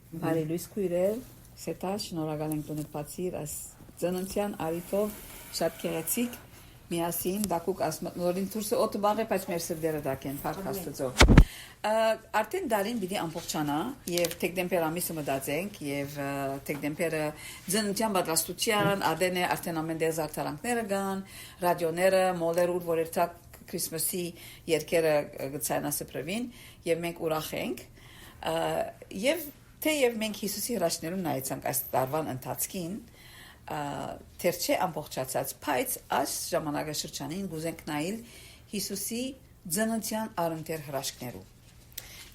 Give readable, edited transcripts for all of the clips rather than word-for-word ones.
Բարի լույս քույրեր, սետա շնորհակալ ենք տունդ բացիր այս ծննդյան արիթով շատ գեղեցիկ միասին դակուկ ասմնորին դուրսը օտը բաղ է բայց մեր սրդերը դակեն փառքաստծով արդեն դարին պիտի ամբողջանա եւ դեկտեմբեր ամիսը մտածենք եւ դեկտեմբերը ծննդյան պատրաստության արդեն արդեն ամեն դեր զարդարանքները կան ռադիոները մոլերուր որ երթակ քրիսմասի երկերը գցանասպրվին եւ մենք ուրախ ենք եւ Թեև մենք Հիսուսի հրաշքներուն նայեցանք այս տարվան ընթացքին, թեր չէ ամբողջացած, բայց այս ժամանակաշրջանին գուզենք նայել Հիսուսի ծննդյան արմտեր հրաշքներու։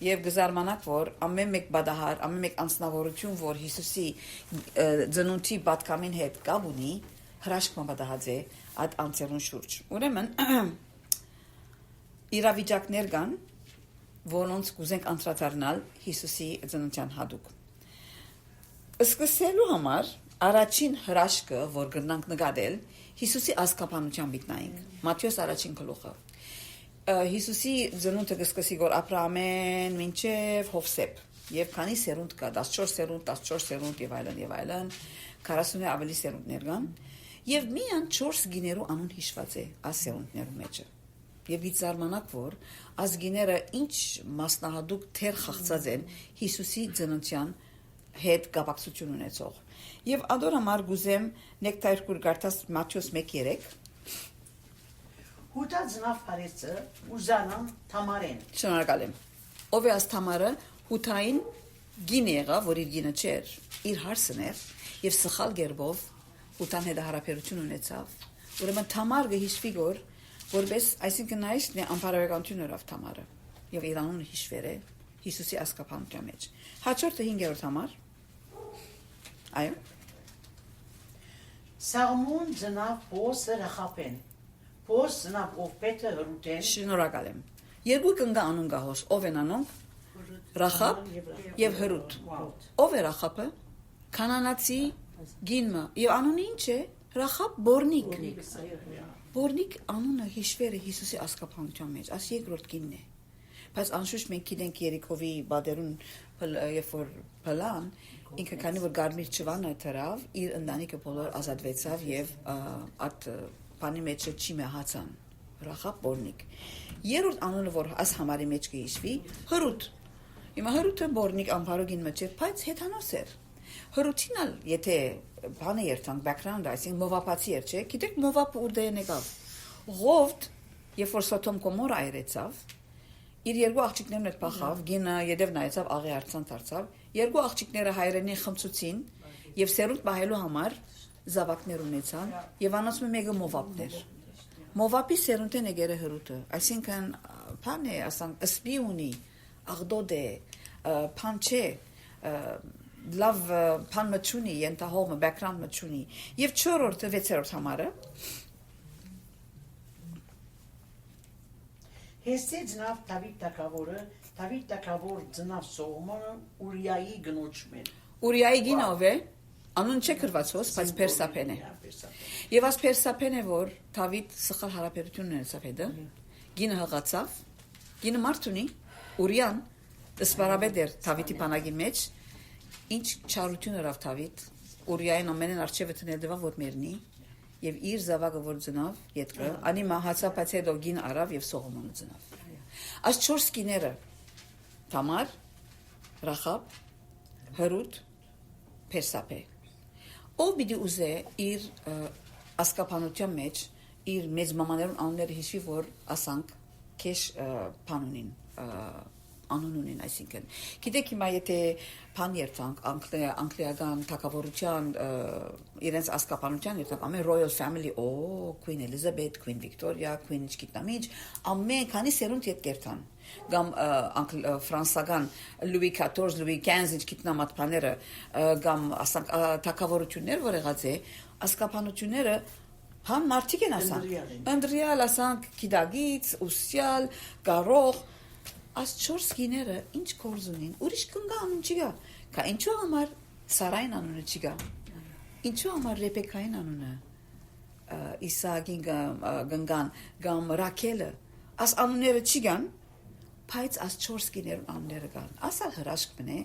Եվ գզարմանակ, որ ամեն մեկ բադահար, ամեն մեկ անձնավորություն, որ Հիսուսի ծնունդի պատկամին հետ կապ ունի, հրաշք մբադահած է այդ անձերուն շուրջ։ Ուրեմն իրավիճակներ կան, որոնց կուզենք անդրադառնալ Հիսուսի ծննդյան հատուկ։ Սկսելու համար առաջին հրաշքը, որ կգնանք նկատել, Հիսուսի ազգապանության միտնայինք։ Մատթեոս առաջին գլուխը։ Հիսուսի ծնունդը կսկսի որ Աբրահամեն մինչև Հովսեփ։ Եվ քանի սերունդ կա, 14 սերունդ եւ այլն, 40-ը ավելի սերունդներ կան, եւ միան 4 գիներու անուն հիշված է այս սերունդներու մեջը։ Եվ իծարմանակ որ ազգիները ինչ մասնահատուկ թեր խաղցած են Հիսուսի ծննդյան հետ կապակցություն ունեցող։ Եվ ադոր համար գուզեմ նեկտայր կուրգարտաս Մատթեոս 1:3 Հուտա ծնավ Փարեսը ուզանան Թամարեն։ Շնորհակալ եմ։ Ով է այս Թամարը հութային գին եղավ, որ իր գինը չէր, իր հարսն էր եւ սխալ գերբով հութան հետ հարաբերություն ունեցավ։ Ուրեմն Թամար գհիշվի որ որպես այսինքն նայեցն է անփարավեկանություններով Թամարը եւ իր անունը հիշվեր է Հիսուսի ազգապանության մեջ։ Հաջորդը 5-րդ համար։ Այո։ Սաղմուն ծնավ Բոսը Ռախապեն։ Բոս ծնավ Օվպետը Հրուտեն։ Շնորհակալ եմ։ Երկու կնգա անուն գահոս ով են անոնք։ Ռախապ եւ Հրուտ։ Ով է Ռախապը։ Կանանացի գինը եւ անունը ինչ է։ Ռախապ Բորնիկ։ Բորնիկ անունը հիշվեր է Հիսուսի ազգապանության մեջ, այս երկրորդ գինն է։ Բայց անշուշտ մենք գիտենք Երիկովի բادرուն երբ որ փլան, ինքը քանի որ Գարմիր ճվանը դրավ, իր ընտանիքը բոլոր ազատվեցավ եւ այդ բանի մեջ չի մահացան։ Ռախապ Բորնիկ։ Երրորդ անունը որ այս համարի մեջ կհիշվի, Հրուտ։ Հիմա Հրուտը Բորնիկ ամբարոգին մեջ էր, բայց հեթանոս էր։ Հրուտինալ, եթե բանը երթանք background, այսինքն մովապացի էր, չէ՞։ Գիտեք մովապը ուր դեն եկավ։ Ղովտ, երբ որ Սոդոմ Գոմորա այրեցավ, իր երկու աղջիկներն հետ փախավ, գինը յետև նայեցավ աղի արցան դարձավ, երկու աղջիկները հայրենի խմծուցին եւ սերունդ պահելու համար զավակներ ունեցան եւ անոնց մեկը մովապն էր։ Մովապի սերունդն է գերը Հրուտը, այսինքն բան է, ասենք սպիոնի, աղդոդ է, փանչե լավ բան մտչունի, ենթահողմը, background մտչունի եւ 4-րդը 6-րդ համարը Հեսե ծնավ Դավիթ Տակավորը, Դավիթ Տակավոր ծնավ Սողոմոնը Ուրիայի գնոջմեն։ Ուրիայի գինը ով է։ Անուն չէ գրվածոս, բայց Պերսապեն է։ Եվ այս Պերսապեն է որ Դավիթ սխալ հարաբերություն ունեցավ հետը։ Գինը հղացավ, գինը մարդ ունի, Ուրիան սպարաբեդ էր Դավիթի բանակի մեջ։ Ինչ չարություն երավ Դավիթ Ուրիային ամենեն արչևը տնել դվա որ մերնի եւ իր զավակը որ ծնավ յետքը անի մահացավ բայց հետո գին արավ եւ Սողոմոնը ծնավ այս 4 գիները Թամար Ռախապ Հրուտ Պերսապե ով պիտի ուզե իր ասկապանության մեջ իր մեծ մամաներուն անունները հիշի որ ասանք քեշ բանունին անուն ունին այսինքն գիտեք հիմա եթե բան երթանք անգլիական թագավորության իրենց ազգապանության երթանք ամեն royal family Queen Elizabeth Queen Victoria Queen չգիտամիջ ամեն քանի սերունդ հետ կերտան կամ ֆրանսական Louis XIV Louis XV չգիտնամ այդ բաները կամ ասենք թագավորություններ որ եղած է ազգապանությունները հան մարդիկ են ասանք ընդրյալ ասանք գիտագից ուսյալ գարող Այս 4 գիները ինչ կորզ ունին, ուրիշ կնգա անուն չգա, կա ինչու համար Սարային անունը չգա, ինչու համար Ռեբեկային անունը, Իսահակին գնգան, գամ Ռաքելը, այս անունները չգան, բայց աս 4 գիներուն անունները կան։ Ասալ հրաշք մնե,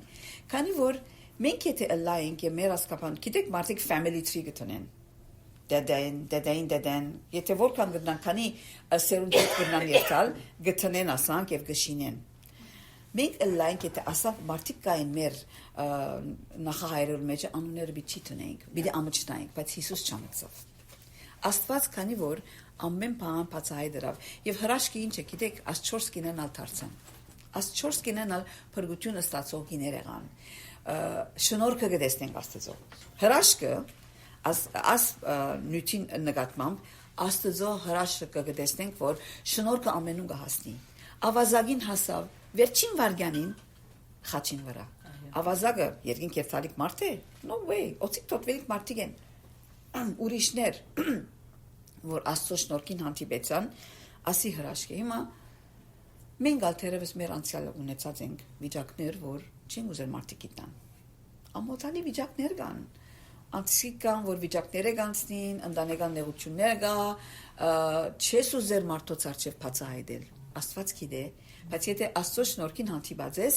քանի որ մենք եթե ըլլայենք եւ մեր ասկապան, գիտեք մարդիկ family tree գտնեն։ Դեդեն, եթե որքան գտնան, քանի սերունդներ գտնան երթալ, գտնեն ասանք եւ գշինեն։ Մենք ըլլայենք եթե ասալ մարդիկ կային մեր նախահայրերի մեջ անունները բիչի տնենք, բիդի ամճտայինք, բայց Հիսուս չամեցավ։ Աստված քանի որ ամեն բան բացահայտ դրավ եւ հրաշքի ինչ է գիտեք աս 4 գինենալ դարձան աս 4 գինենալ փրկությունը ստացող գիներ եղան շնորհքը գտեսնենք Աստծո հրաշքը աս նյութին նկատմամբ Աստծո հրաշքը գտեսնենք որ շնորհքը ամենուն կհասնի ավազագին հասավ վերջին վարգյանին խաչին վրա ավազագը երկինք եւ ցալիկ մարդ է no way օծիկ տոտվելիք մարդիկ են ուրիշներ որ Աստծո շնորհքին հանդիպեցան, ասի հրաշք է։ Հիմա մենք ալթերևս մեր անցյալը ունեցած ենք վիճակներ, որ չեն ուզել մարդիկ գիտնան։ Ամոթալի վիճակներ կան։ Անցիկ կան, որ վիճակները կանցնին, ընտանեկան նեղություններ կա, չես ուզել մարդոց արչև բացահայտել։ Աստված գիտե, բայց եթե Աստծո շնորհքին հանդիպած ես,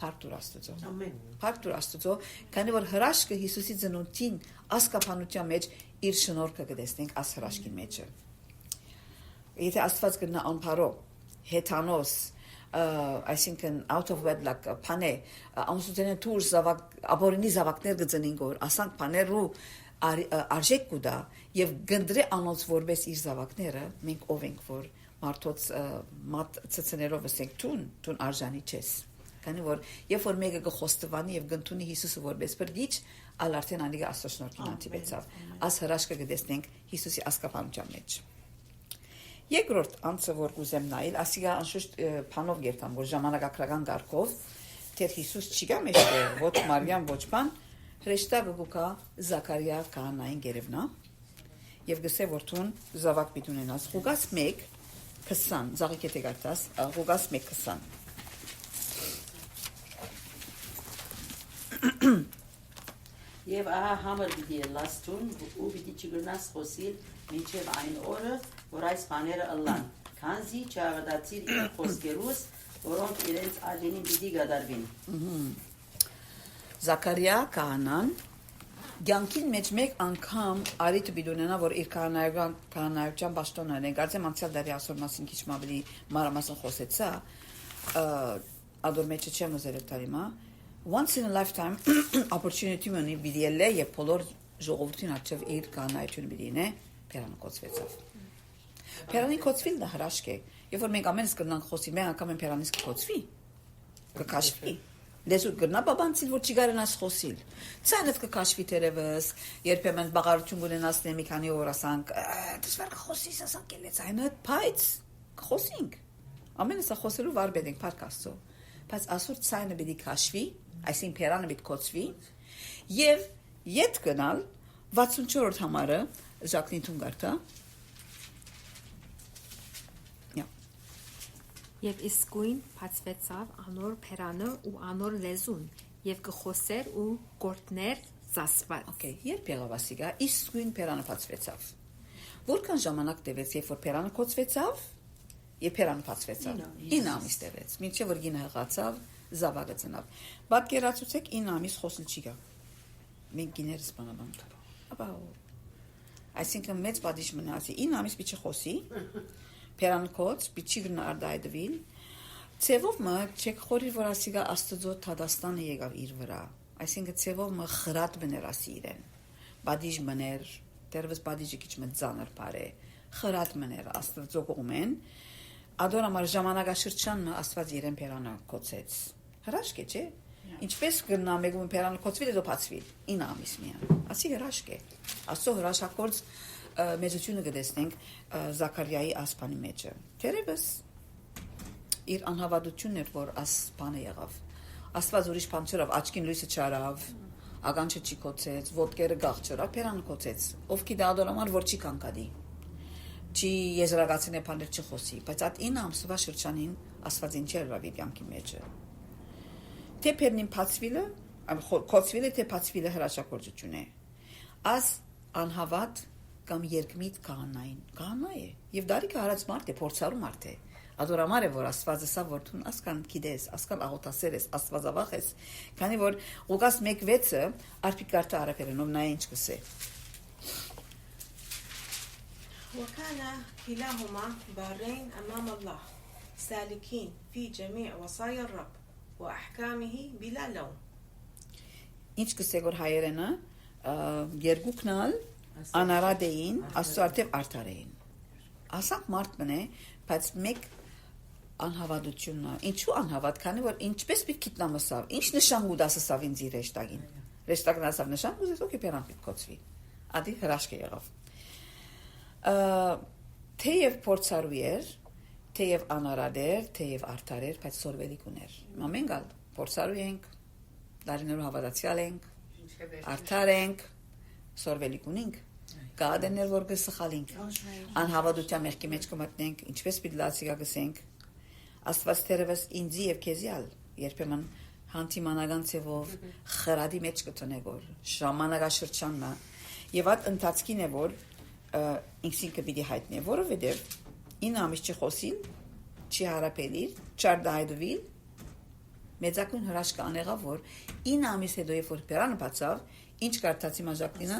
փառք տուր Աստծո։ Ամեն։ Փառք տուր Աստծո, քանի որ հրաշքը Հիսուսի ծնունդին ասկապանության մեջ իր շնորհքը կտեսնենք աս հրաշքի մեջը։ Եթե Աստված կնա անփարո, հեթանոս, այսինքն out of wedlock, փանե, ամուսնության դուրս զավակ, ապօրինի զավակներ գծնին գոր, ասանք փաներու արժեք կուտա եւ գնդրե անոնց որպես իր զավակները, մենք ով ենք որ մարդոց մատ ծծներով ասենք տուն արժանի չես։ Քանի որ երբ որ մեկը գխոստվանի եւ գտնունի Հիսուսը որպես բրգիչ, ալ արդեն անիկը Աստծո շնորհքին հանդիպեցավ։ Աս հրաշքը կտեսնենք Հիսուսի ասկապանության մեջ։ Երկրորդ անձը որ կուզեմ նայել, ասիգա անշուշտ փանով գերտամ, որ ժամանակակրական գարկով թեր Հիսուս չի գա մեջտեղ, ոչ Մարիամ, ոչ բան, հրեշտակը գուկա Զաքարիա քահանային գերևնա եւ գսե որ տուն զավակ պիտի ունենաս։ Ղուկաս 1:20 զաղիկ եթե գարտաս, Ղուկաս 1:20 Եվ ահա համր պիտի լաստուն ու պիտի չգրնաս խոսիլ մինչև այն օրը, որ այս բաները ըլլան, քանզի չաղդացիր իր խոսքերուս, որոնք իրենց ալինին պիտի գադարվին։ Զաքարիա քահանան Գյանքին մեջ մեկ անգամ արիթ պիտի ունենա, որ իր քահանայության պաշտոնը ունեն, կարծեմ անցյալ դարի ասոր մասին քիչ ավելի մանրամասն խոսեցա, ադոր մեջը չեմ ուզել տարիմա, once in a lifetime opportunity ունի բիդիելը եւ բոլոր ժողովրդին աչև իր քահանայությունը բիդինե Պերանը կոչվեցավ։ Պերանի կոչվելն դա հրաշք է, երբ որ մենք ամենս կնանք խոսի, մենք անգամ են Պերանից կոչվի, կքաշվի։ Լեզու գտնա բաբանցիլ որ չի գարենաս խոսիլ։ Ցանդ կքաշվի տերևս, երբեմն բաղարություն ունենաս մի քանի օր ասանք, դժվար կխոսիս, ասանք ելեց այնը, բայց կխոսենք։ Ամենը սա խոսելու վարբեդ ենք փառք Աստծո։ Բայց ասուր ցայնը պիտի քաշվի, այսինքն Պերանը պիտի կոչվի, եւ յետ գնալ 64-րդ համարը Ժակնին գարտա։ Եվ իսկույն բացվեցավ անոր Պերանը ու անոր լեզուն եւ կխոսեր ու գործներ ծասված։ Okay, երբ եղավ ասիգա, իսկույն Պերանը բացվեցավ։ Որքան ժամանակ տևեց, երբ որ Պերանը կոչվեցավ, եւ Պերանը բացվեցավ։ 9 ամիս տևեց, մինչեւ որ գինը հղացավ, զավակը ծնավ։ Պատկերացուցեք 9 ամիս խոսել չի գա։ Մենք գիներս բանաբանք։ Ապա այսինքն մեծ պատիժ մնացի 9 ամիս պիչի խոսի։ Պերան կոչ, պիչի գրնա արդայդվին, ծևով մը չեք խորիր, որ ասիգա Աստծո թադաստանը եկավ իր վրա, այսինքն ծևով մը խրատ բներ ասի իրեն, բադիժ մներ, դերվս բադիժը քիչ մը ծանր բարե, խրատ մներ Աստծո կողմեն, ադոր համար ժամանակաշրջան մը Աստված իրեն Պերանը կոչեց, հրաշք է, չէ, ինչպես գրնա մեկում Պերանը կոչվի, դո բացվի, 9 ամիս միան, ասի հրաշք է, Աստծո հրաշագործ մեծությունը կտեսնենք Զաքարիայի ասպանի մեջը։ Թերևս իր անհավատությունն էր, որ ասպանը եղավ։ Աստված ուրիշ բան չրավ, աչքին լույսը չարավ, ականջը չի կոչեց, ոտքերը գաղ չրավ, Պերանը կոչեց։ Ով գիտի ադոր համար որ չի կանկադի։ Չի եզրակացին բաներ չխոսի, բայց այդ 9 ամսվա շրջանին Աստված ինչ էր իր կյանքի մեջը։ Թե Պերնին փածվիլը, կոչվիլը թե փածվիլը հրաշագործություն է։ Աս անհավատ կամ երկմիտ քահանա է եւ դարիքը հարած մարդ է փորձառու մարդ է Ադորամար է որ Աստվածը սա որ դու ասկան գիտես, ասկան աղոթասեր ես, Աստվածավախ ես, քանի որ Ղուկաս 1:6-ը արփիկարտը արաբերենով նա ինչ կսե։ وكان كلاهما بارين أمام الله سالكين في جميع وصايا الرب وأحكامه بلا لوم. Ինչ կսե որ հայերենը երկուքնալ անարադեին աստծո արդարեին։ Ասանք մարդ մնե, բայց մեկ անհավատությունն է։ Ինչու անհավատ, քանի որ ինչպես պիտի գիտնամասավ, ինչ նշան գուդասասավ ինձ իր հեշտագին։ Հեշտագն ասավ նշան գուդես օքեյ պերան պիտի կոչվի։ Ադի հրաշք եղավ։ Թեև փորձարու էր, թեև անարադ էր, թեև արդար էր, բայց սորվելիք ուներ։ Ամեն գալ փորձարու ենք, դարիներով հավատացյալ ենք, արդար ենք, սորվելիք ունենք, գադեներ որ գսխալինք, անհավատության մեղքի մեջ կմտնենք, ինչպես պիտի լացիկա գսենք, Աստված թերևս ինձի եւ քեզիալ, երբեմն հանդիմանական ցևով խրադի մեջ կտնեք որ ժամանակաշրջանն է, եւ այդ ընթացքին է որ ինքսին կպիտի հայտնի, որովհետեւ 9 ամիս չխոսին, չի հարապելիր, չարդայդվիլ, մեծակուն հրաշք անեղավ որ 9 ամիս հետո երբ որ Պերանը բացավ, ինչ կարդացի մաժակնինը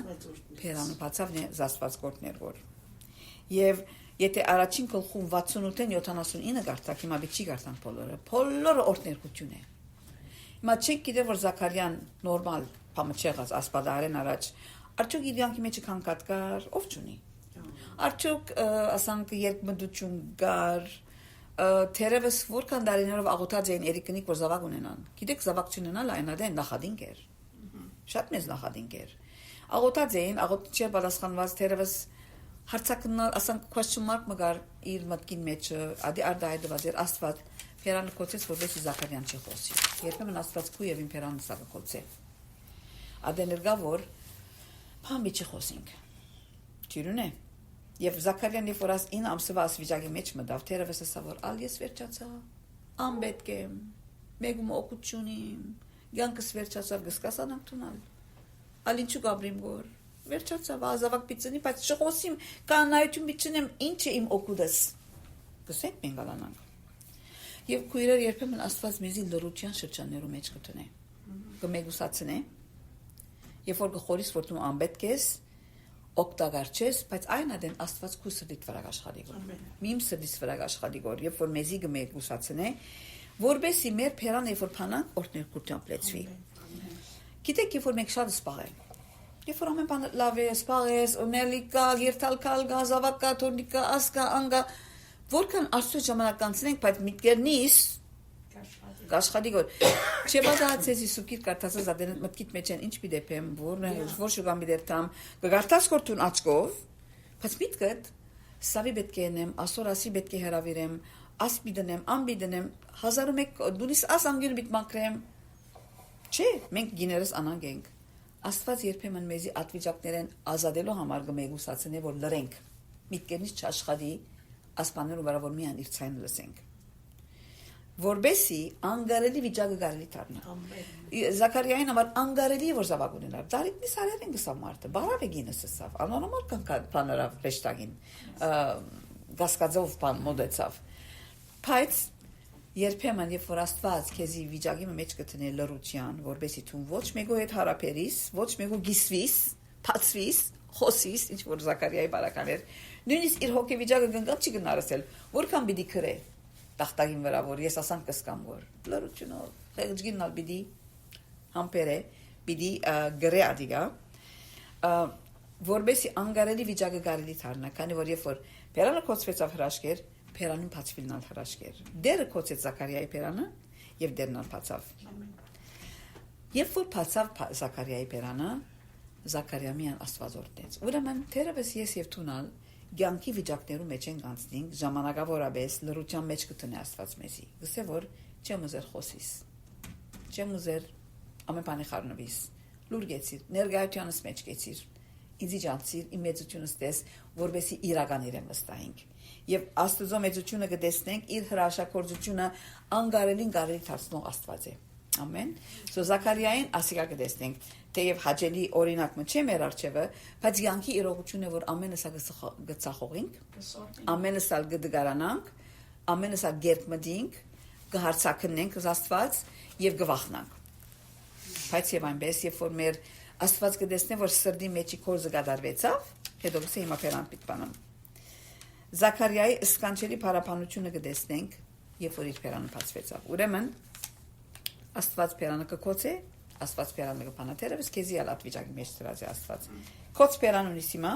Պերանը բացավ զաստված գործներ որ։ Եվ եթե առաջին գլխում 68-ին 79 կարդակ, հիմա չի կարդան բոլորը օրհներկություն է։ Հիմա չեք գիտե որ Զաքարյան նորմալ բամը չեղած ասպադարեն առաջ, արդյոք իր յանքի մեջ քան կար, ով չունի։ Արդյոք ասանք երկմտություն գար, թերևս որքան դարիներով աղոթած էին երիկնիկ որ զավակ ունենան։ Գիտեք զավակ չունենալ այնադեն նախադինք էր։ Շատ մեծ նախադինք էր։ Աղոթած էին, աղոթիչը պատասխանված թերևս հարցակնալ ասանք question mark մգար իր մտքին մեջ ադի արդայդված էր Աստված Պերանը կոչեց որպես Զաքարյան չի խոսի։ Երբեմն Աստված քույր իմ Պերանը սա կոչե։ Ադեներգա որ փամի չի խոսինք։ Ճիրուն է։ Եվ Զաքարյան երբ որ 9 ամսվա ասվիճակի մեջ մտավ, թերևս ասա որ ալ ես վերջացա, անպետք եմ, մեգում օգուտությունիմ, յանքս վերջացավ գսկասանանք տունալ։ Ալ ինչու գաբրիմ գոր, վերջացավ, ազավակ պիծնի, բայց չխոսիմ, կանայություն պիծնեմ, ինչ է իմ օգուտս։ Գսենք մենք գալանանք։ Եվ քույրեր երբեմն Աստված մեզի լրության շրջաններու մեջ կտնե։ Կմեգուսացնե։ Երբ որ գխորիս որ դու անպետք ես, օգտակար չես, բայց այն ադեն Աստված քու սրտիդ վրա աշխատի գոր։ Միմ սրտից վրա աշխատի գոր, երբ որ մեզի գմեգուսացնե, որբեսի մեր Պերանը երբ որ փանան օրհներկությամբ լեցվի։ Գիտեք, երբ որ մենք շատ սպաղենք, երբ որ ամեն բան լավ է, սպաղես, ունելիկա, երթալքալ գազավակա, թորնիկա, ասկա, անգա, որքան Աստծո ժամանակ կանցնենք, բայց միտքերնից Գաշխադի գոր չեպազացեցի սուկիր կարդացած ադենդ մտքիդ մեջ են ինչ պիդեպեմ որ շուգան պիդեպտամ գարտաս կորտուն աչկով բայց միտքդ սավի պետք է ենեմ ասոր ասի պետք է հրավիրեմ աս պիդնեմ ան պիդնեմ 1001 դունիս աս անգին պիդ մակրեմ չէ մենք գիներս անանք ենք Աստված երբեմն մեզի ատվիճակներեն ազատելու համար կմեգուսացնե որ լրենք միտքերից չաշխատի ասպաներու վրա որ միան իր ցայն լսենք որբեսի անգարելի վիճակը կարելի դառնա։ Զաքարիային համար անգարելի որ զավակ ունենար։ Դարիտնի սարերին գսավ մարդը, բարավ է գինը սսավ, անոնոմալ կան բաներավ ռեշտագին, գասկածով բան մոդեցավ։ Բայց երբեմն երբ որ Աստված քեզի վիճակի մեջ կտնի լրության, որբեսի դու ոչ մեկու հետ հարաբերիս, ոչ մեկու գիսվիս, փածվիս, խոսիս, ինչ որ Զաքարիայի բարականեր, նույնիսկ իր հոգի վիճակը գնկած չի գնարսել, որքան պիտի քրե տախտագին վրա որ ես ասանք կսկամ որ լրությունով խեղճգինալ պիտի համբերե պիտի գրե ադիգա որբեսի անգարելի վիճակը կարելի դառնա քանի որ երբ որ Պերանը կոչվեցավ հրաշքեր Պերանին բացվիլնալ հրաշքեր դերը կոչեց Զաքարիայի Պերանը եւ դերնալ բացավ երբ որ բացավ Զաքարիայի Պերանը Զաքարիամյան Աստված օրհնեց ուրեմն թերևս ես եւ տունալ Գյանքի վիճակներու մեջ են կանցնենք ժամանակավորապես լրության մեջ կտնի Աստված մեզի։ Գսե որ չեմ ուզեր խոսիս։ Չեմ ուզեր ամեն բանի խառնվիս։ Լուր գեցիր, ներգայությանս մեջ գեցիր։ Ինձի ջանցիր, իմ մեծությունս տես, որբեսի իրական իրեն վստահենք։ Եվ Աստծո մեծությունը կտեսնենք, իր հրաշագործությունը անգարելին կարելի դարձնող Աստված է։ Ամեն։ Սո Զաքարիային ասիկա կտեսնենք, թեև հաճելի օրինակը չէ մեր արչևը, բայց յանքի իրողությունը որ ամենը սա գծախողինք, ամենը սալ գդգարանանք, ամենս ագերտ մդինք, կհարցակնենք Աստված եւ գվախնանք։ Բայց եւ այնպես, երբ որ մեր Աստված կդեսնե, որ սրդի մեջի կորզը գդարվեցավ, հետո գսե հիմա փերան պիտպանամ։ Զաքարիայի սկանչելի փարապանությունը կդեսնենք, երբ որ իր փերանը բացվեցավ։ Ուրեմն Աստված փերանը կկոծե, Աստված փերանը կփանաթերը, ըստ քեզի ալատ վիճակի մեջ դրած է Աստված։ Կոծ փերան ունի հիմա,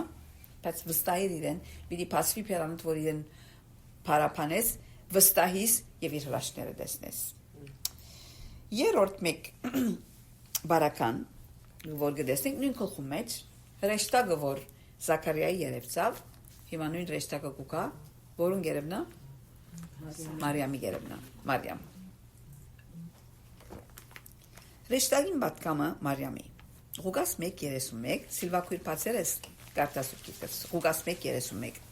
բայց վստահիր իրեն, պիտի փասվի փերանդ, որ իրեն փարապանես, վստահիս եւ իր հրաշքները տեսնես։ Երրորդ մեկ բարական, որ կդեսնենք նույն գլխում մեջ, հրեշտակը, որ Զաքարիայի երևցավ, հիմա նույն հրեշտակը կուկա, որուն երևնա Մարիամի երևնա, Մարիամ։ Հրեշտակին պատկամը Մարիամի։ Ղուկաս 1:31, Սիլվակույր բացերես կարտասուկիտս, Ղուկաս 1:31։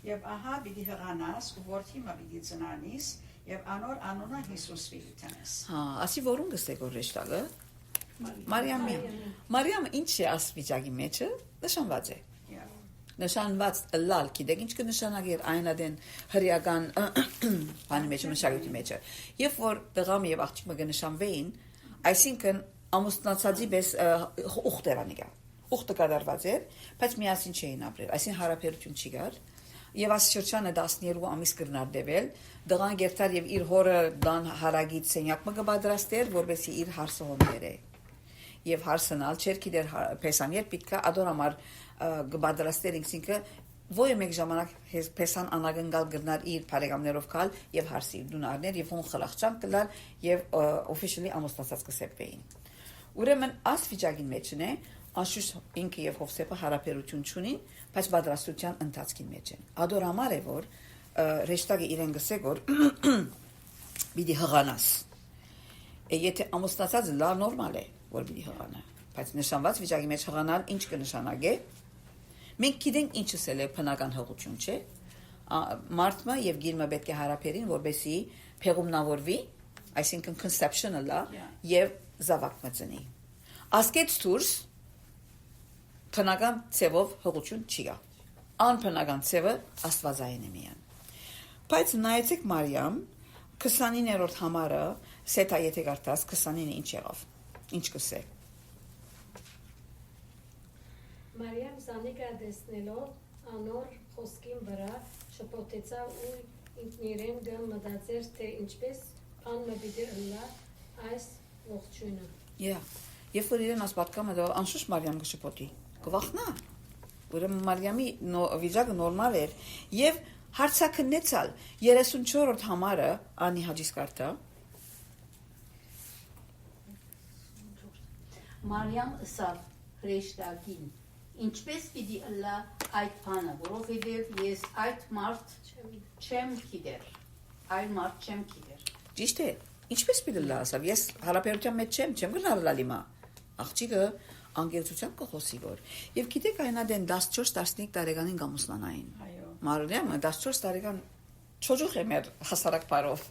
Եվ ահա պիտի հղանաս ու որդի մը պիտի ծնանիս եւ անոր անունը Հիսուս պիտի տանես։ Հա, ասի որուն գստեք որ հրեշտակը։ Մարիամի։ Մարիամը ինչ է ասվիճակի մեջը, նշանված է։ Նշանված լալ, գիտեք ինչ կնշանակեր այն ադեն հրեական բանի մեջ մշակույթի մեջը։ Երբ որ տղամը եւ աղջիկը կնշանվեին, այսինքն ամուսնացածի պես ուխտերանիկա։ Ուխտը կատարված էր, բայց միասին չէին ապրել, այսինքն հարաբերություն չի կար։ Եվ այս շրջանը 12 ամիս կրնար դեվել, դղան գերտար եւ իր հորը դան հարագից սենյակ մը կբադրաստեր, որովհետեւ իր հարսը հոմեր է։ Եվ հարսնալ չեր գիտեր փեսան երբ պիտքա ադորամար գբադրաստեր ինքսինքը ոյ մեկ ժամանակ փեսան անագնգալ գրնար իր բարեկամներով կալ եւ հարսի դունարներ եւ հոն խլախճան կլար եւ officially ամուսնացած կսեպվեին։ Ուրեմն աս վիճակի մեջն է անշուշտ ինքը եւ Հովսեփը հարաբերություն չունին, բայց բادرաստության ընթացքի մեջ են։ Ադորամար է որ ռեշտագը իրեն գսե որ պիտի հղանաս։ Եթե ամուսնացած լա նորմալ է որ պիտի հղանա, բայց նշանված վիճակի մեջ հղանալ ինչ կնշանակե։ Մենք գիտենք ինչս է բնական հղություն, չէ՞։ Մարդը եւ գիրմը պետք է հարաբերին, որբեսի փեղումնավորվի, այսինքն conception-ը լա եւ զավակ մծնի։ Ասկետ դուրս բնական ցևով հղություն չի գա։ Անբնական ցևը աստվածային է միան։ Բայց նայեցեք Մարիամ 29-րդ համարը, սետա եթե կարդաս 29-ը ինչ եղավ։ Ինչ կսե։ Մարիամ զանիկա դեսնելով անոր խոսքին վրա շփոթեցավ ու ինքնիրեն գամ մտածեր թե ինչպես անմը պիտի ըլլա այս ողջույնը։ Երբ որ իրեն ասպատկամը դա անշուշտ Մարիամ կշփոթի, կվախնա։ Ուրեմն Մարիամի վիճակը նորմալ էր եւ հարցակնեցալ 34-րդ համարը անի հաջիս կարտա։ Մարիամ ըսավ հրեշտակին, ինչպես պիտի ըլլա այդ բանը, որովհետև ես այդ մարդ չեմ գիտեր, այլ մարդ չեմ գիտեր։ Ճիշտ է, ինչպես պիտի լա ասավ, ես հարաբերության մեջ չեմ գնալ լիմա, աղջիկը անգերությունությամբ կխոսի որ, և գիտեք այնադեն 14-15 տարեկանին գամուսնանային, Մարիամը 14 տարեկան չոջուխ է մեր հասարակ բարով,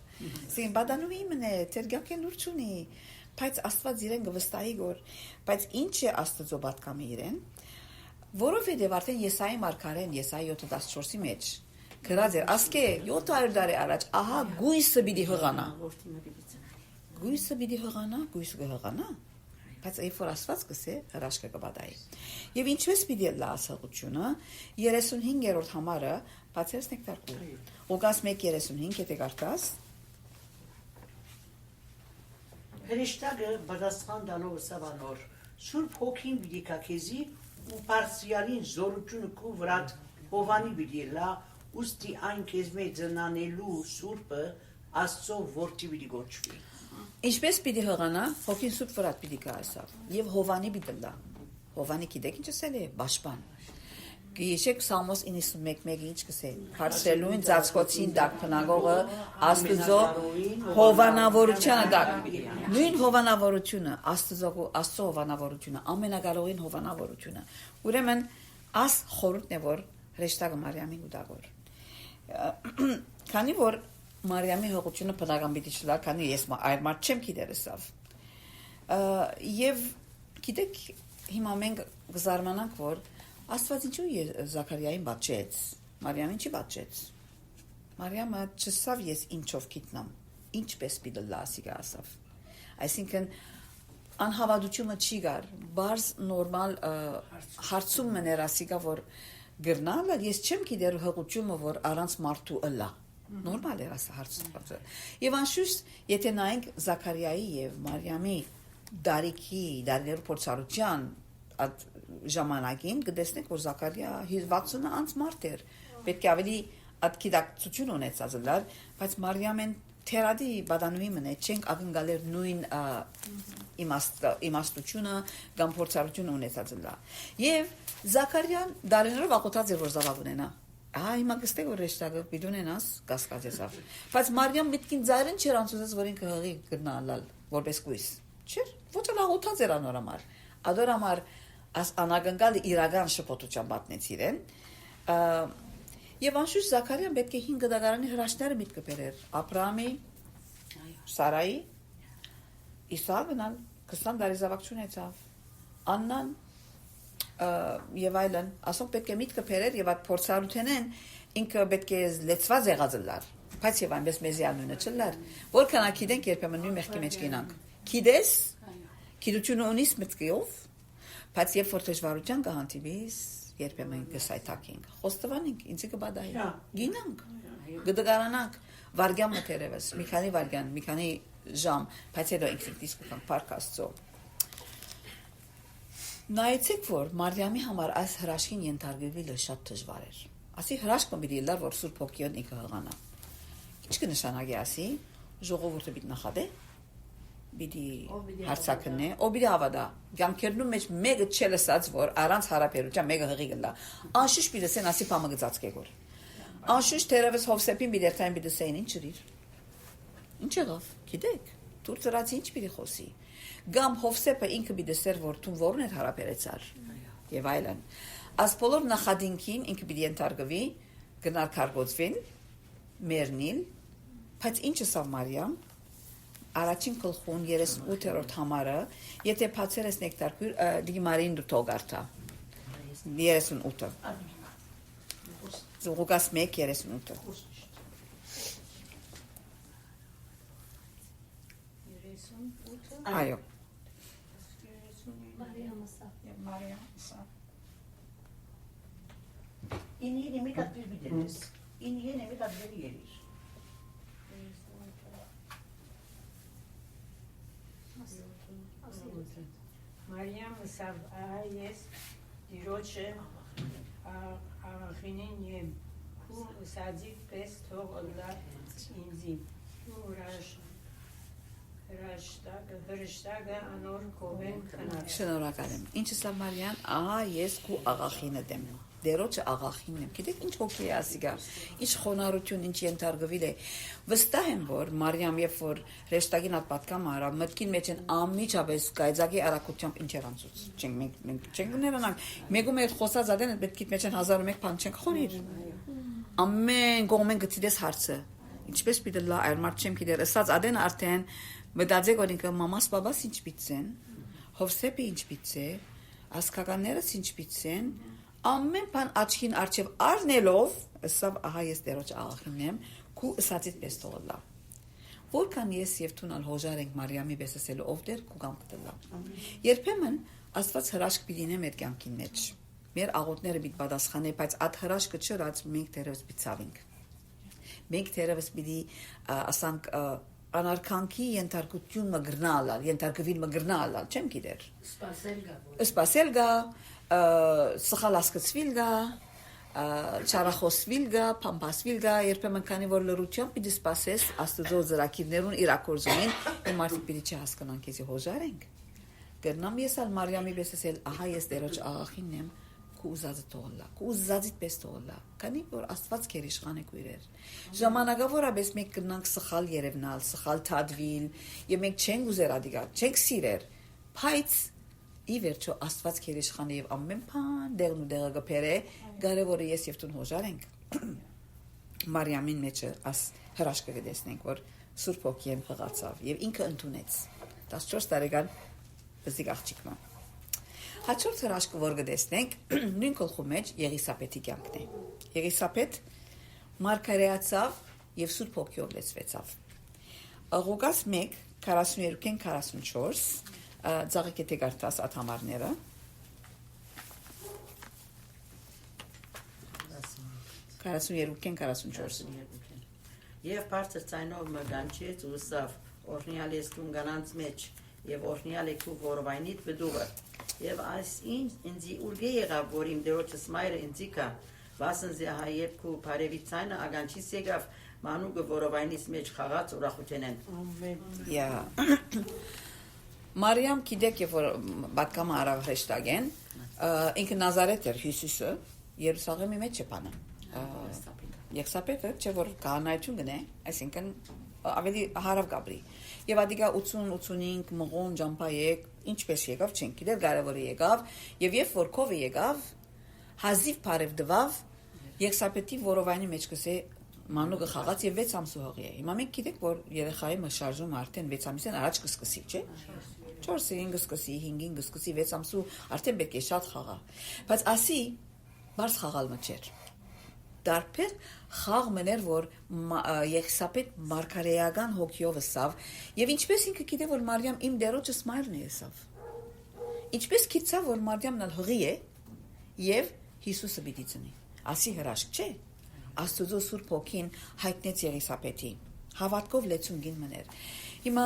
սին բադանու իմն է, տերգակ է լուր չունի, բայց աստված իրեն գվստայի գոր, բայց ինչ է աստծո բատկամի իրեն, որովհետև արդեն Եսայի մարգարեն, Եսայի 7:14-ի մեջ, գրած էր, ասկե 700 տարի առաջ, ահա գույսը պիտի հղանա, գույսը պիտի հղանա, գույսը կհղանա, բայց երբ որ աստված կսե, հրաշքը կբադայի։ Եվ ինչպես պիտի լա ասողությունը, 35-րդ համարը, բացերսնեք տարկու, Ղուկաս 1:35, եթե կարդաս, Հրեշտակը բադասխան դալով սավանոր, Սուրբ հոգին պիտի կակեզի ու պարսիալին զորությունը կու վրատ հովանի պիտի լա, ուստի այն կեզ մեջ ձնանելու Սուրբը աստծո որդի պիտի գոչվի։ Ինչպես պիտի հղանա, հոգին Սուրբ վրատ պիտի կա ասավ, և հովանի պիտի լա, հովանի գիտեք ինչ ասել է, բաշպան, Գիշեք Սամոս 91:1 ինչ կսե, հարցրելույն ծածկոցին դակ փնագողը աստծո հովանավորությունը դակ, նույն հովանավորությունը, աստծո հովանավորությունը, ամենակարողին հովանավորությունը, ուրեմն աս խորհուրդն է, որ հրեշտակը Մարիամին ուտագոր, քանի որ Մարիամի հղությունը բնական պիտի չլա, քանի ես այլ մարդ չեմ գիտեր ասավ, և գիտեք հիմա մենք կզարմանանք, որ Աստված ինչու Զաքարիային բաճեց, Մարիամին չի բաճեց։ Մարիամը չսավ ես ինչով գիտնամ, ինչպես պիտի լասիգա ասավ։ Այսինքն անհավատությունը չի գար, բարձ նորմալ հարցում մներասիգա, որ գրնալը ես չեմ գիտեր հղությունը, որ առանց մարդու ըլա։ Նորմալ էր ասա հարցը։ Եվ անշուշտ, եթե նայենք Զաքարիայի եւ Մարիամի դարիներու փորձառության այդ ժամանակին կտեսնենք, որ Զաքարիա 60 անց մարդ էր, պետք է ավելի այդ գիտակցություն ունեցած լար, բայց Մարիամեն թերադի բադանուի մնե չենք ակնկալեր նույն իմաստությունը կամ փորձառությունը ունեցած լար։ Եվ Զաքարիան դարերով աղոթած էր, որ զավակ ունենա։ Հիմա գստե որ ռեշտագը պիտունենաս կասկածեցավ։ Բայց Մարիամ միտքին ծայրեն չեր անցուցած, որ ինքը հղի գնալալ որպես կույս։ Չէր, ոչ էլ աղոթած էր անոր համար։ Ադոր համար անագնկալ իրական շփոթության պատնեց իրեն։ Եվ անշուշտ Զաքարիան պետք է 5 դագարանի հրաշքները միտքը բերեր։ Աբրահամի, Սարայի, Իսահակն 20 տարի զավակ չունեցավ։ Աննան եւ այլն, ասոնք պետք է միտքը բերեր եւ այդ փորձառութենեն ինքը պետք է լեցված եղած լար։ Բայց եւ այնպես մեզի անունը չլար, որքան ակիդենք երբեմն նույն մեղքի մեջ գինանք։ Գիտես, գիտությունը ունիս մտքով, բայց երբ որ դժվարության կհանդիպիս, երբեմն կսայթակենք։ Խոստովանենք, ինձ կբադայի։ Գինանք, գդգարանանք, վարգյան մտերևս, մի քանի վարգյան, մի քանի ժամ, բայց հետո ինքնից կգանք Փառք Աստծո։ Նայեցեք, որ Մարիամի համար այս հրաշքին ենթարկվելը շատ դժվար էր։ Ասի հրաշքը պիտի լար, որ Սուրբ Հոգին ինքը հղանա։ Ինչ կնշանակի ասի, ժողովուրդը պիտի նախադե, պիտի հարցակնե, ով պիտի հավատա։ Գամքերնում մեջ մեկը չելսած, որ առանց հարաբերության մեկը հղի գլա։ Անշուշտ պիտի սեն ասի փամը գծածկե որ։ Անշուշտ թերևս Հովսեփին պիտի երթային պիտի սեն ինչ իրիր։ Ինչ եղավ, գիտեք, դուր ծրացի ինչ պիտի խոսի։ Գամ Հովսեփը ինքը պիտի սեր որ տուն որն էր հարաբերեցար եւ այլն։ Աս բոլոր նախադինքին ինքը պիտի ենթարկվի գնալ քարգոծվին մերնիլ, բայց ինչը սա Մարիամ առաջին գլխուն 38-րդ համարը, եթե բացեր ես նեկտարկուր դիգմարին դու թողարտա 38-ը Ղուկաս 1:38 Այո İniye mi katlir biliriz? İniye mi katlir gelir? Մարիամ սավ այս դիրոջը աղախինին եմ ու սադիկ պես թող ըլլա ինձի ու հրաշտագը անոր կովեն կնած Շնորհակալ եմ Ինչը սա Մարիան ես քու աղախինը դեմ Դերոջը աղախինն եմ Գիտեք ինչ հոգի է ասիգա Ինչ խոնարհություն ինչ ենթարկվել է Վստահ եմ որ Մարիամ երբ որ հրեշտակին այդ պատկամը արավ մտքին մեջ են անմիջապես գայծակի արագությամբ ինչ էր անցուց մենք չենք ուներանանք մեգում էր խոսած ադեն մտքիդ մեջ են 1001 բան չենք խորիր ամեն կողմեն գտիդես հարցը ինչպես պիտի լա այլ մարդ չեմ գիտեր ասած ադեն արդեն մտածեք որ ինքը մամաս բաբաս ինչ պիտցեն Հովսեփը ինչ պիտցե ասկականներս ինչ պիտցեն ամեն բան աչքին արջև առնելով ասավ ահա ես դերոջ աղախինն եմ քու ըսածիդ պես թողլա որքան ես եւ տունալ հոժար ենք Մարիամի պես ասելու ով դեր քու կամ կտլա երբեմն Աստված հրաշք պիտի մեր կյանքին մեջ մեր աղոթները պիտի պատասխանի բայց այդ հրաշքը չրած մենք դերևս պիտի մենք դերևս պիտի ասանք անարքանքի ենթարկություն մգրնալալ ենթարկվին մգրնալալ չեմ գիտեր սպասել գա սխալ ասկացվիլ գա չարախոսվիլ գա փամփասվիլ գա երբեմն քանի որ լրությամբ պիտի սպասես աստծո ծրակիրներուն իրակորձումին ու մարդիկ պիտի չհասկանան քեզի հոժար ենք գտնամ ես ալ Մարիամի պես ասել ահա ես դերոջ աղախինն եմ քու ուզածը թողլա քու ուզածիդ պես թողլա քանի որ Աստված քեր իշխան է քույրեր ժամանակավորապես մենք կնանք սխալ երևնալ սխալ թադվիլ եւ մենք չենք ուզեր ադիգա չենք սիրեր բայց ի վերջո Աստված քեր իշխան է եւ ամեն բան դեղն ու դեղը գբերե կարևորը ես եւ տուն հոժար ենք Մարիամին մեջը աս հրաշքը կտեսնենք որ Սուրբ Հոգին հղացավ եւ ինքը ընդունեց 14 տարեկան բզիկ աղջիկը Հաջորդ հրաշքը, որ կտեսնենք, նույն գլխու մեջ Եղիսապետի կյանքն է։ Եղիսապետ մարգարեացավ եւ Սուրբ Հոգիով լեցվեցավ։ Ղուկաս 1 42-ին 44 ծաղիկետի գարտաս այդ համարները 42-ին 44 Եվ բարձր ցայնով մգանչեց ու սավ օրհնյալ ես դու կանանց մեջ եւ օրհնյալ է քու որովայնիդ բդուղը եւ այս ինձի ուրգե եղավ որ իմ դերոջս մայրը ինձի կա վասնզի հայեւ քու բարևի ցայնը ագանչից եկավ մանուկը որովայնից մեջ խաղաց ուրախութենեն Yeah. Մարիամ գիտեք որ բակամա արավ հեշտագեն ինքը Նազարեթ էր Հիսուսը Երուսաղեմի մեջ է բանը Եղիսապետը չէ որ կանայություն գնե այսինքն ավելի հարավ գաբրի եւ ադիգա 80-85 մղոն ջամփայեք ինչպես եկավ չենք գիտեր կարևորը եկավ եւ երբ որ կովը եկավ հազիվ բարև դվավ Եղիսապետի որովայնի մեջ կսե մանուկը խաղաց եւ 6 ամսու հողի է հիմա մենք գիտենք որ երեխայի մշարժում արդեն 6 ամսին առաջ կսկսի չէ 4-ին կսկսի 5-ին կսկսի 6 ամսու արդեն պետք է շատ խաղա բայց ասի բարձ խաղալ մչեր դարբեր խաղ մներ որ Եղիսապետ մարգարեական հոգիով ասավ եւ ինչպես ինքը գիտե որ Մարիամ իմ դերոջս մայրն է ասավ ինչպես գիտա որ Մարիամն ալ հղի է եւ Հիսուսը պիտի ծնի ասի հրաշք չէ Աստուծո Սուրբ Հոգին հայտնեց Եղիսապետի հավատքով լեցուն գին մներ հիմա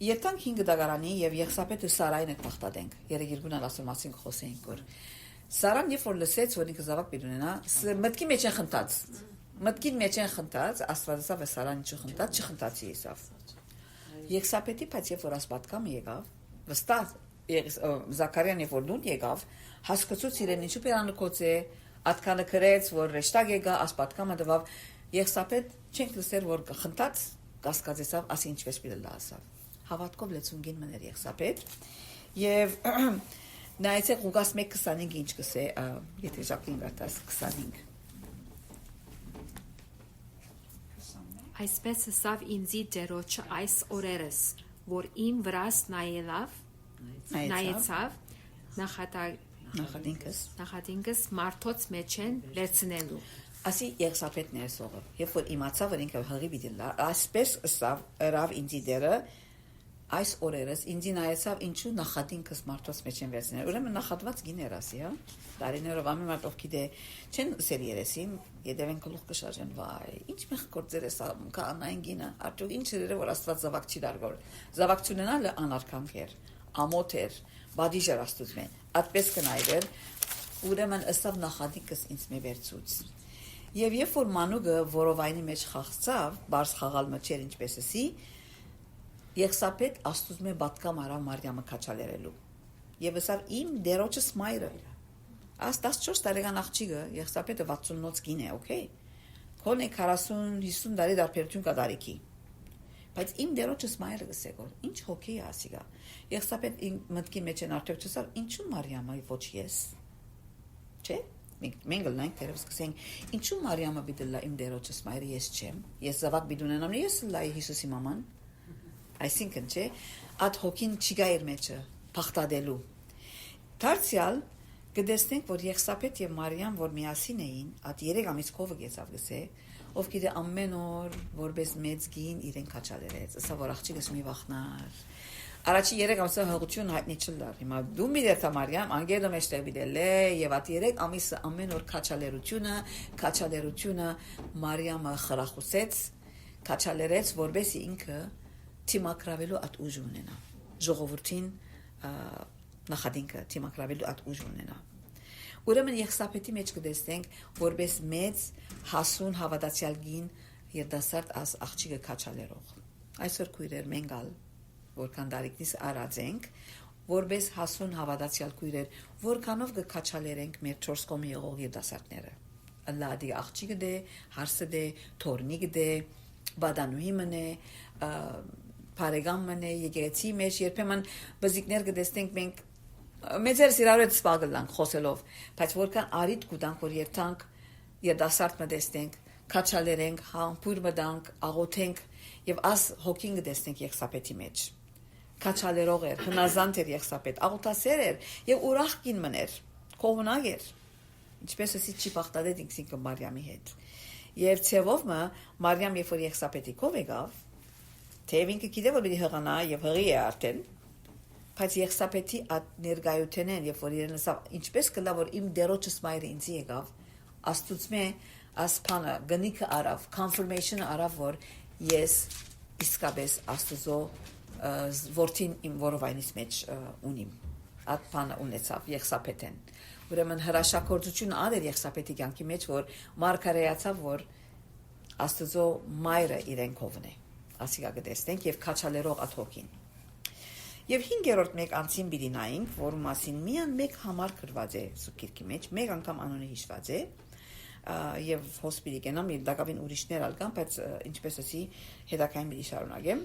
երտանք 5 դագարանի եւ Եղիսապետը Սարային հետ բախտադենք երեգիրգուն ասում մասին խոսենք որ Սարան երբ որ լսեց որ ինքը զավակ պիտի ունենա մտքի մեջ են խնդած մտքին մեջ են խնդած Աստվածասավ է Սարան չխնդացի եսավ Եղիսապետի բայց երբ որ ասպատկամ եկավ վստահ Զաքարիան երբ որ դուն եկավ հասկացուց իրեն ինչու պերանքոց է Ատկանը քրեց որ ռեշտագ եկա ասպատկամը դվավ Եղիսապետ չենք լսեր որ խնդած կասկածեցավ ասի ինչպես պիտի լասավ հավատքով լեցուն գին մներ Եղիսապետ եւ նայեցեք Ղուկաս 1:25 ինչ կսե եթե Ժակլին գտած 25 Այսպես ասավ ինձի դերոջը այս օրերս որ իմ վրաս նայեցավ նախադինքս մարդոց մեջ են լեցնելու ասի Եղիսապետն է ասողը երբ որ իմացավ որ ինքը հղի պիտի լա այսպես ասավ ռավ ինձի դերը այս օրերս ինձի նայեցավ ինչու նախադինքս մարդոց մեջ են վերցնել ուրեմն նախատված գիներ ասի հա տարիներով ամեն մարդով գիտե չեն սերի երեսին յետևեն գլուխ կշարժեն վայ ինչ մեղ գործեր է սա կանային գինը արդյոք ինչ էր որ Աստված զավակ չի դարգոր զավակ չունենալը անարքանք էր ամոթ էր բադիժեր Աստծուն այդպես կնայր ուրեմն ասավ նախադինքս ինձ մի վերցուց եւ երբ որ մանուկը որովայնի մեջ խաղացավ բարձ խաղալ մչեր ինչպես էսի Եղիսապետ Աստուծո բատկամ արավ Մարիամը քաչալերելու եւ ասավ իմ դերոջս մայրը աս 14 տարեկան աղջիկը Եղիսապետը 60-նոց գին է օքեյ քոնե 40-50 տարի դարբերություն կա տարիքի բայց իմ դերոջս մայրը գսեգոր ինչ հոգի է ասիգա Եղիսապետ մտքի մեջ են արդյոք չսավ ինչու Մարիամը ոչ ես չէ մենք լայնք դերևս կսենք ինչու Մարիամը պիտի լա իմ դերոջս մայրը ես չեմ ես զավակ պիտի ունենամ ես լայ Հիսուսի մաման այսինքն չէ այդ հոգին չգա իր մեջը փախտադելու դարձյալ կդեսնենք որ Եղիսապետ եւ Մարիամ որ միասին էին այդ 3 ամիս կովը գեցավ գսե ով գիտե ամեն օր որպես մեծ գին իրեն քաչալերեց ասա որ աղջիկս մի վախնար առաջի 3 ամսը հղություն հայտնի չլար հիմա դու մի դերտա Մարիամ անգելը մեջտեղ բիդել է եւ այդ 3 ամիսը ամեն օր քաչալերությունը Մարիամը խրախուսեց քաչալերեց որբեսի ինքը թիմակրավելու at ուժ ունենա ժողովրդին նախադինքը թիմակրավելու at ուժ ունենա ուրեմն Եղիսապետի մեջ կտեսնենք որպես մեծ հասուն հավատացյալ գին երդասարդ as աղջիկը քաչալերող այսօր քույրեր մենգալ որքան դարիքնից արած ենք որպես հասուն հավատացյալ քույրեր որքանով կքաչալերենք մեր 4 կողմի եղող երդասարտները Ալլադի աղջիկը դե հարսը դե թորնիկը դե բադանուհի մնե Փարեգամ մնե եկեղեցի մեջ երբեմն բզիկներ կտեսնենք մենք մեծերս իրար հետ սպագլանք խոսելով բայց որքան արիդ կուտանք որ երթանք երդասարդ մտեսնենք քաչալերենք համբույր մտանք աղոթենք եւ աս հոգին կտեսնենք Եղիսապետի մեջ քաչալերող էր, հնազանդ էր Եղսապետ, աղոթասեր էր եւ ուրախ կին մներ, քողունակ էր։ Ինչպես էսի չի բախտադետ ինքնին Մարիամի հետ։ Եվ ցևով Մարիամ երբ որ Եղսապետի կով եկավ, թեև ինքը գիտե որ պիտի հղանա եւ հղի է արդեն, բայց Եղսապետի ներկայությունն երբ որ իրեն ասավ, ինչպես կլա որ իմ դերոջս մայրը ինձ եկավ, աստուծմե ասփանը գնիկը արավ, confirmation արավ որ ես իսկապես աստուծո որդին իմ որովայնից մեջ ունիմ։ Այդ բանը ունեցավ Եղսապետեն։ Ուրեմն հրաշագործությունը ադեր Եղսապետի կյանքի մեջ որ մարգարեացավ որ աստուծո մայրը իրեն կողն է։ Ասիկա կտեսնենք եւ քաչալերող աթոքին։ Եվ 5-րդ մեկ անցին պիտի նայենք, որ մասին միան մեկ համար գրված է Սուրբ մեջ, մեկ անգամ անունը հիշված է, եւ հոսպիտի կենամ եւ դակավին ուրիշներ ալ կան, բայց ինչպես ասի հետակային պիտի շարունակեմ։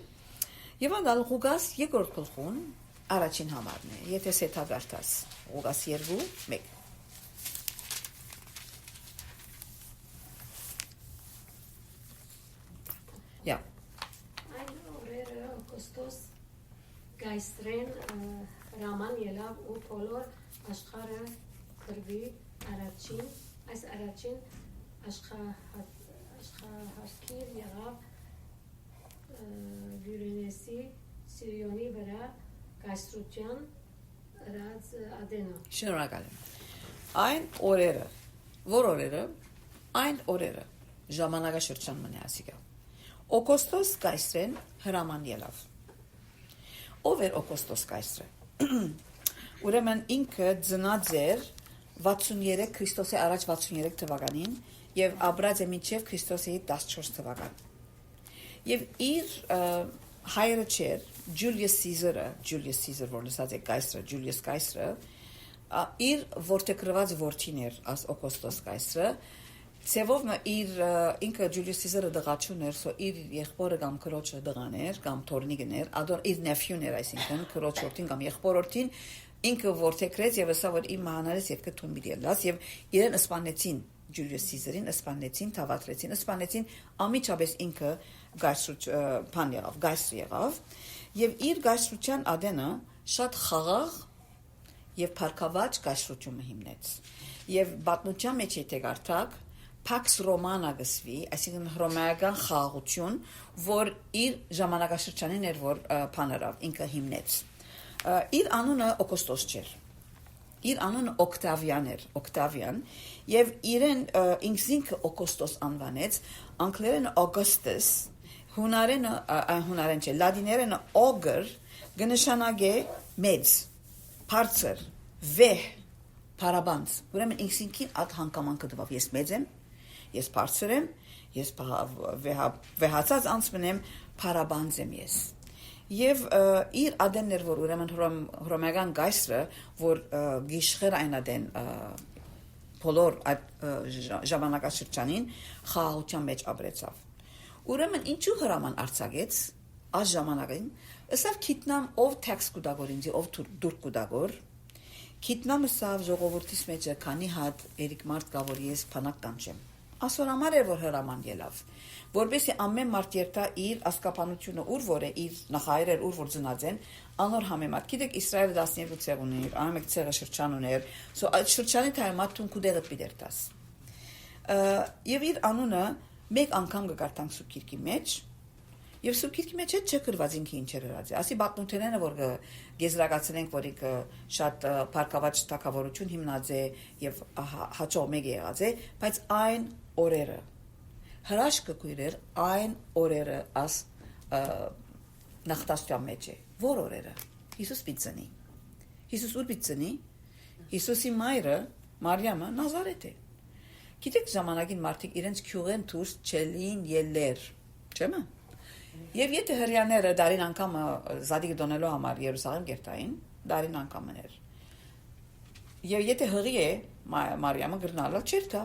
Եվ անդալ Ղուկաս 2-րդ գլխուն առաջին համարն է, եթե սեթագարտաս Ղուկաս 2:1 Այն օրերը օգոստոս գայստրեն հրաման ելավ ու բոլոր աշխարհը գրվի այս առաջին աշխարհակիր եղավ Վյուրենեսի Սիրիոնի վրա գայստրության ռած ադենա։ Շնորհակալ եմ։ Այն օրերը, որ օրերը, այն օրերը ժամանակաշրջան մնա ասիկա։ Օգոստոս գայստրեն հրաման ելավ։ Ով էր օգոստոս գայստրը։ Ուրեմն ինքը ծնած էր 63 Քրիստոսի առաջ 63 թվականին եւ ապրած է մինչեւ Քրիստոսի 14 թվական։ Եվ իր հայրը չէր Julius Caesar որ լսած է գայստրը Julius Caesar իր որտեգրված որդին էր as օգոստոս գայստրը Ցևով իր ինքը Julius Caesar-ը դղաչուն էր, սո իր եղբորը կամ քրոջը դղան էր, կամ թորնիկն էր, ադոր իր նեֆյուն էր, այսինքն քրոջ որդին կամ եղբորորդին ինքը որթեքրեց եւ ասա որ իմ մահանալից ետքը տուն պիտի լաս եւ իրեն սպանեցին Julius Caesar-ին, սպանեցին, թավատրեցին, ամիջապես ինքը բան եղավ, գայսր եղավ եւ իր գայսրության ադենը շատ խաղաղ եւ փառքավաճ գայսրություն հիմնեց եւ պատմության մեջ եթե գարտակ Pax Romana գսվի, այսինքն հռոմեական խաղաղություն, որ իր ժամանակաշրջանին էր որ բանարավ ինքը հիմնեց։ Իր անունը Օգոստոս չէր։ Իր անունը Օկտավիան էր, եւ իրեն ինքնին Օգոստոս անվանեց, անգլերենը Augustus, հունարեն չէ, լատիներենը augur, կնշանակե մեծ, բարձր, վեհ, փարաբանց։ Ուրեմն ինքնին այդ հանգամանքը դվավ, ես մեծ եմ, ես բարձր եմ, ես վեհացած անցմն եմ, փարաբանց եմ ես։ Եվ իր ադենն էր, որ ուրեմն հռոմեական գայսրը, որ գիշխեր այն ադեն բոլոր ժամանակաշրջանին խաղաղության մեջ ապրեցավ։ Ուրեմն ինչու հրաման արձակեց այս ժամանակին, ըսավ քիտնամ ով տեքստ կուտագոր ինձի, ով դուրք կուտագոր, քիտնամ ըսավ ժողովրդիս մեջ քանի հատ երիկ մարդ կա, որ ես փանակ կանչեմ։ Ասոր համար էր, որ հրաման ելավ, որբեսի ամեն մարդ երթա իր ասկապանությունը ուր որ է, իր նախայրեր ուր որ ծնած են, անոր համեմատ։ Գիտեք Իսրայելը 12 ցեղ ուներ, ամեն ցեղը շրջան ուներ, սո այդ շրջանի թայմատ տուն կուդեղը պիտերտաս։ Եվ իր անունը մեկ անգամ կգարտանք Սուրբ Գիրքի մեջ, եւ Սուրբ Գիրքի մեջ չէ գրված ինքը ինչ էր հրած է։ Ասի բակնութենը որ գեզրակացնենք, որ ինքը շատ փառքավաճ թակավորություն հիմնած է եւ հաջող մեկ եղած է, բայց այն օրերը հրաշքը կույրեր այն օրերը as նախտաստության մեջ է։ Որ օրերը Հիսուս պիտծնի։ Հիսուս ուր պիտծնի։ Հիսուսի մայրը Մարիամը Նազարեթ է։ Գիտեք ժամանակին մարդիկ իրենց քյուղեն դուրս չելին ելեր, չէ՞։ Եվ եթե հрьяաները դարին անգամ զադիկ դոնելով համար Երուսաղեմ գերտային, դարին անգամն էր։ Եվ եթե հղի է Մարիամը գրնալը չէր դա։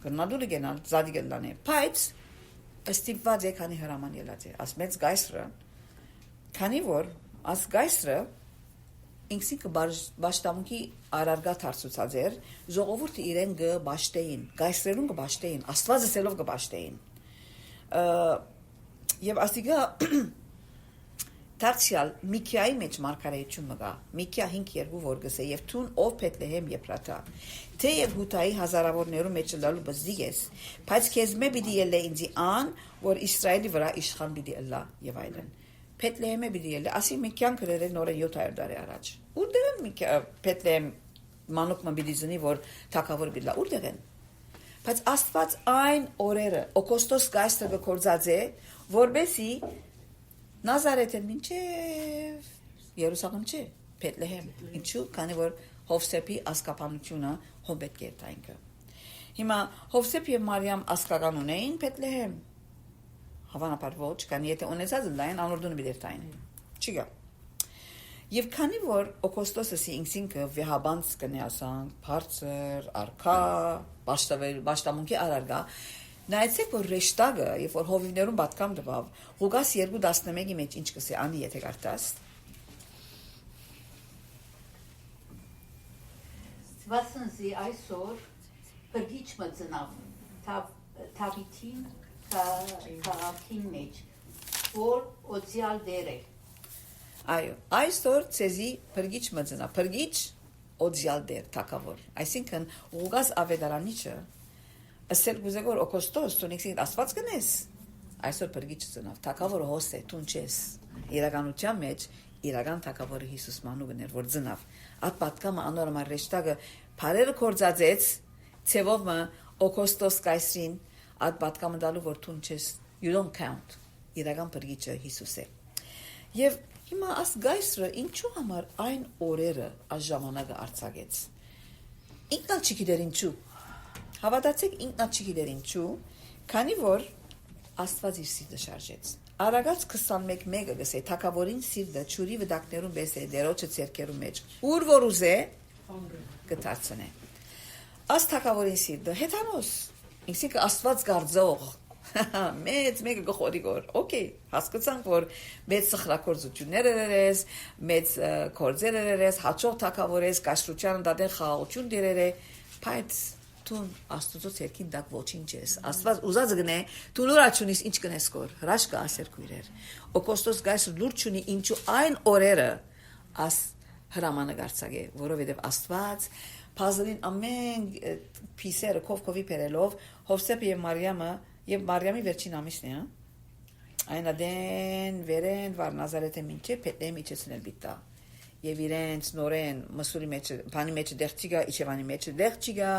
Գրնադուլի գնալ զադիկ լանը։ Բայց ստիպված է քանի հրաման ելած է։ Ասմեց գայսրը, քանի որ աս գայսրը ինքսիկը բաշտամունքի արարգա դարձուցած էր, ժողովուրդը իրեն գբաշտեին, գայսրերուն գբաշտեին, Աստվածը սելով գբաշտեին։ Եվ ասիկա դարձյալ Միքիայի մեջ մարգարեություն մգա Միքիա 5:2 որ գսե եւ թուն ով Փեթլեհեմ Եփրաթա թեև հութայի հազարավորներու մեջ լալու բզդի ես բայց քեզ մե պիտի ելե ինձի ան որ Իսրայելի վրա իշխան պիտի ըլլա եւ այլն Փեթլեհեմը պիտի ելե ասի Միքիան գրել է նորեն 700 տարի առաջ ուր դեն Միքիա Փեթլեհեմ մանուկ մը պիտի զնի որ թակավոր պիտի լա ուր դեն բայց Աստված այն օրերը օգոստոս գայստը գործած է որբեսի Նազարեթեն մինչև Երուսաղեմ չէ, Փեթլեհեմ, ինչու, քանի որ Հովսեփի ասկապանությունը հոմ պետք է տայինքը։ Հիմա Հովսեփ եւ Մարիամ ասկական ունեին Փեթլեհեմ։ Հավանաբար ոչ, քանի եթե ունեցած լայն անորդունը բիդեր տային։ Չգա։ Եվ քանի որ օգոստոսի ինքսինքը վեհաբանց կնե ասանք, բարձր, արքա, բաշտամունքի արարգա Նայեցեք որ ռեշտագը, երբ որ հովիվներուն պատկամ տվավ, Ղուկաս 2:11-ի մեջ ինչ կսե անի եթե կարդաս։ Վասնզի այսօր բրգիչ մծնավ թավիթին քաղաքին մեջ, որ օծյալ դեր է։ Այո, այսօր ցեզի բրգիչ մծնա, բրգիչ օծյալ դեր թակավոր։ Այսինքն Ղուկաս ավետարանիչը Ասել գուզեգոր օգոստոս տունիքսին ասված գնես այսօր բրգիչ ծնավ թակավորը հոս է տուն չես իրականության մեջ իրական թակավորը Հիսուս մանուկն էր որ ծնավ այդ պատկամը անորմալ ռեշտագը բարերը կորցածեց ցևովը օգոստոս կայսրին այդ պատկամը դալու որ տուն չես you don't count իրական բրգիչը Հիսուս է եւ հիմա աս գայսրը ինչու համար այն օրերը այս ժամանակը արցակեց ինքնալ չգիտեր ինչու Հավատացեք ինքնաչիգիդեր ինչու, քանի որ Աստված իր սիրտը շարժեց։ Արագած 21:1-ը գսե թակավորին սիրտը ճուրի վդակներուն բես է դերոջը ցերկերու մեջ։ Ուր որ ուզե գտարցնե։ Աս թակավորին սիրտը հետանոս։ Ինքսիկը Աստված գարձող։ Մեծ մեկը գխորի գոր։ Okay, հասկացանք որ մեծ սխրակորձություններ երես, մեծ կորձեր երես, հաջող թակավորես, կաշռության դատեն խաղաղություն դերերը, բայց Տուն Աստուծո ցերքին դակ ոչինչ ես Աստված ուզած գնե դու լուրաչունիս ինչ կնես կոր հրաշքը ասեր քույրեր օգոստոս գայս լուրչունի ինչու այն օրերը աս հրամանը գարցագե որովհետև Աստված փազլին ամեն փիսերը կովի փերելով Հովսեփ եւ Մարիամի վերջին ամիսն է այն ադեն վերեն վար Նազարեթը մինչե Փեթլեհեմ իջեցնել բիտա Եվ իրենց նորեն մսուրի մեջ, բանի մեջ դեղչիգա, իջևանի մեջ դեղչիգա,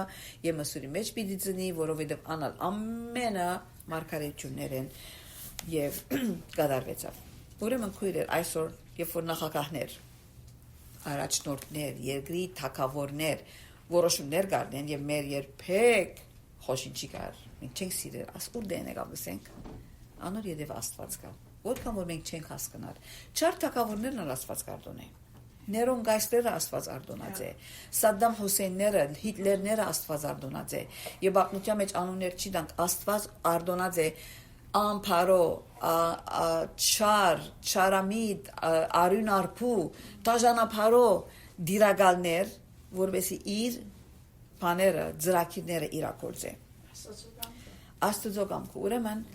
եւ մսուրի մեջ պիտի ծնի, որովհետեւ անալ ամենը մարգարեություններ են եւ կդարվեցավ։ Ուրեմն քույրեր այսօր, երբ որ նախագահներ, առաջնորդներ, երկրի թակավորներ, որոշումներ կառնեն եւ մեր երբեք խոշինչի կար, մենք չենք սիրել, ասուր դեն եկավ գսենք, անոր եդև Աստված կա։ Որքան որ մենք չենք հասկանալ, չար թակավորներն Աստված կարտոնեն։ Ներոն գայստերը Աստված արդոնած է, Սադդամ Հուսեյնները, Հիտլերները Աստված արդոնած է, եւ բաղնության մեջ անուններ չի դանք Աստված արդոնած է ամփարո, չարամիտ, արյուն արփու, տաժանափարո դիրագալներ, որովհետեւ իր բաները, ծրագիրները իրագործե։ Աստծո կամքը, ուրեմն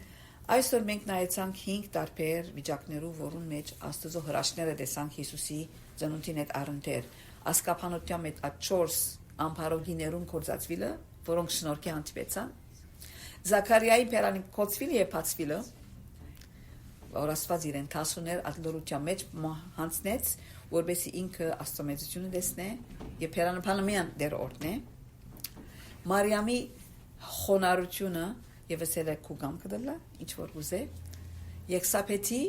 այսօր մենք նայեցանք 5 տարբեր վիճակներով, որոնց մեջ Աստծո հրաշքները տեսանք Հիսուսի ծնունդին հետ առընթեր, ասկապանության մեջ այդ 4 ամփարոգիներուն կորցածվիլը, որոնք շնորհքի հանդիպեցան, Զաքարիայի պերանին կոծվիլը եւ բացվիլը, որ Աստված իրեն տասուներ ադլորության մեջ հանցնեց, որբեսի ինքը աստծոմեծությունը տեսնե եւ պերանը փանամյան դեր օրտնե, Մարիամի խոնարհությունը եւ ասել է կուգամ կդլա, ինչ որ ուզե, Եղսափետի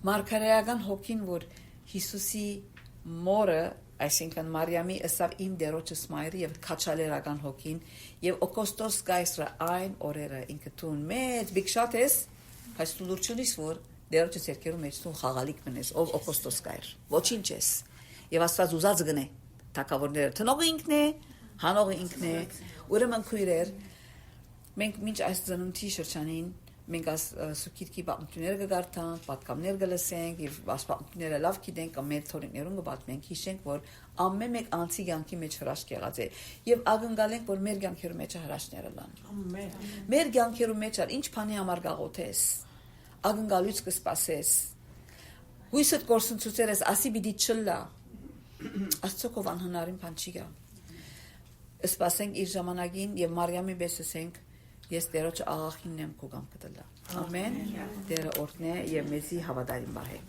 մարգարեական հոգին, որ Հիսուսի մորը, այսինքն Մարիամի ըսավ իմ դերոջս մայրի եւ քաչալերական հոգին եւ օգոստոս գայսրը այն օրերը ինքը տուն մեծ բիգշատ ես, բայց դու լուրչունիս որ դերոջս երկերու մեջ տուն խաղալիք մնես, ով օգոստոս գայր, ոչինչ ես եւ Աստված ուզած գնե, թակավորները տնողը ինքն է, հանողը ինքն է, ուրեմն քույրեր, մենք մինչ այս ծնունդի շրջանին մենք սուքիրքի պատմությունները կգարտանք, պատկամներ կլսենք եւ պատմությունները լավ գիտենք, մեր թորիկներուն կպատմենք, հիշենք, որ ամեն մեկ անցի կյանքի մեջ հրաշք եղած է եւ ակնկալենք, որ մեր կյանքերու մեջ հրաշքները լան։ Ամեն։ Մեր կյանքերու մեջ ինչ բանի համար գաղոթես, ակնկալույց կսպասես։ Հույսդ կորսնցուցեր ես, ասի պիտի չլա։ Աստծոքով անհնարին բան չի գա։ Սպասենք իր ժամանակին եւ Մարիամի բեսսենք, ես Տերոջ աղախինն եմ քո կամ կտլա։ Ամեն։ Տերը օրհնե եւ մեզի հավատարիմ բահե։